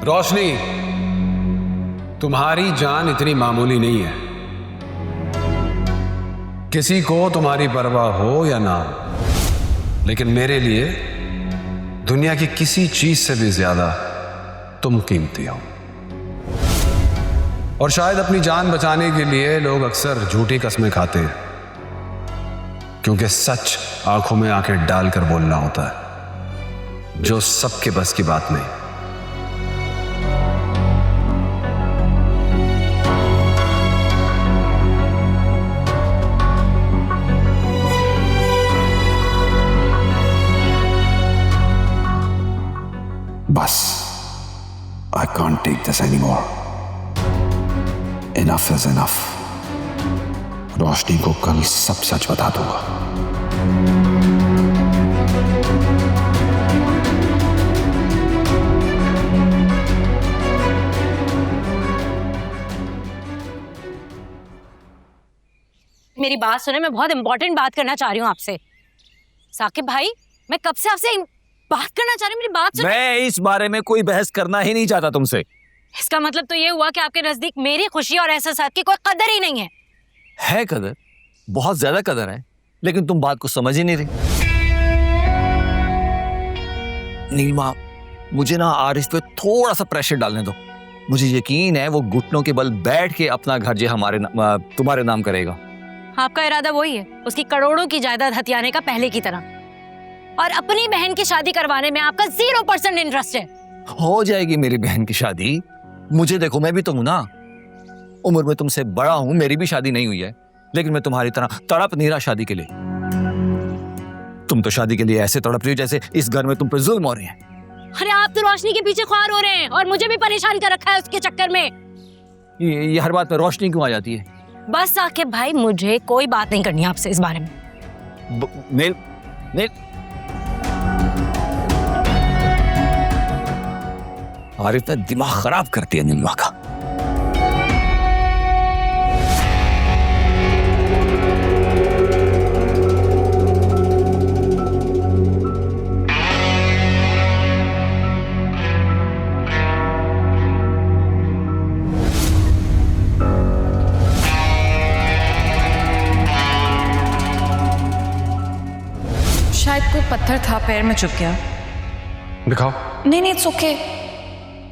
रोशनी, तुम्हारी जान इतनी मामूली नहीं है। किसी को तुम्हारी परवाह हो या ना, लेकिन मेरे लिए दुनिया की किसी चीज से भी ज्यादा तुम कीमती हो। और शायद अपनी जान बचाने के लिए लोग अक्सर झूठी कस्में खाते हैं, क्योंकि सच आंखों में आंखें डालकर बोलना होता है, जो सबके बस की बात नहीं। बस, I can't take this anymore. Enough is enough. रोशनी को कल सब सच बता दूंगा। मेरी बात सुने, मैं बहुत इंपॉर्टेंट बात करना चाह रही हूँ आपसे। साकिब भाई, मैं कब से आपसे बात करना चाह रही हूँ, मेरी बात सुनो। मैं इस बारे में कोई बहस करना ही नहीं चाहता तुमसे। इसका मतलब तो ये हुआ कि आपके नजदीक मेरी खुशी और एहसास की कोई कदर ही नहीं है। है कदर, बहुत ज्यादा कदर है, लेकिन तुम बात को समझ ही नहीं रही। नीलिमा, मुझे ना आरिफ पे थोड़ा सा प्रेशर डालने दो। मुझे यकीन है वो घुटनों के बल बैठ के अपना घर जो तुम्हारे नाम करेगा। आपका इरादा वही है, उसकी करोड़ों की जायदाद हथियाने का, पहले की तरह। और अपनी बहन की शादी करवाने में आपका 0% इंटरेस्ट है। हो जाएगी मेरी बहन की शादी। मुझे देखो, मैं भी तो हूं ना, उम्र में तुमसे बड़ा हूं, मेरी भी शादी नहीं हुई है, लेकिन मैं तुम्हारी तरह तड़प नहीं रहा शादी के लिए। तुम तो शादी के लिए ऐसे तड़प रही हो जैसे इस घर में तुम पर जुल्म हो रहे हैं। अरे आप तो रोशनी के पीछे ख्वार हो रहे हैं और मुझे भी परेशान कर रखा है उसके चक्कर में। ये हर बात में रोशनी क्यों आ जाती है? बस साकिब भाई, मुझे कोई बात नहीं करनी आपसे इस बारे में। नील, आरिफ ने दिमाग खराब करती है नीलिमा का। शायद कोई पत्थर था, पैर में चुभ गया। दिखाओ। नहीं, इट्स ओके।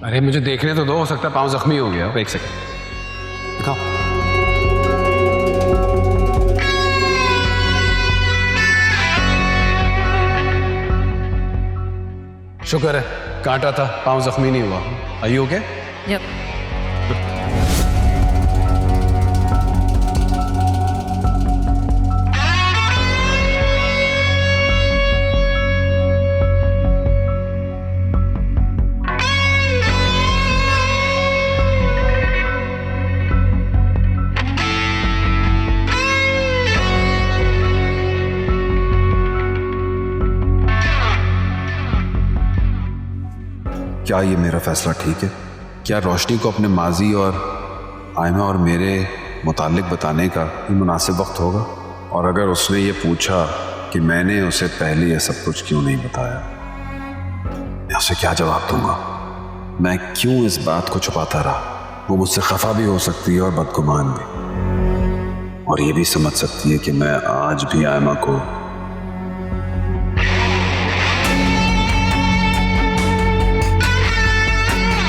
अरे मुझे देखने तो दो, हो सकता है पाँव जख्मी हो गया। एक सेकंड, दिखाओ। शुक्र है कांटा था, पाँव जख्मी नहीं हुआ। Are you okay? यप। क्या ये मेरा फैसला ठीक है? क्या रोशनी को अपने माजी और आयमा और मेरे मुतालिक बताने का ये मुनासिब वक्त होगा? और अगर उसने ये पूछा कि मैंने उसे पहले ये सब कुछ क्यों नहीं बताया, मैं उसे क्या जवाब दूंगा? मैं क्यों इस बात को छुपाता रहा? वो मुझसे खफा भी हो सकती है और बदगुमान भी, और ये भी समझ सकती है कि मैं आज भी आयमा को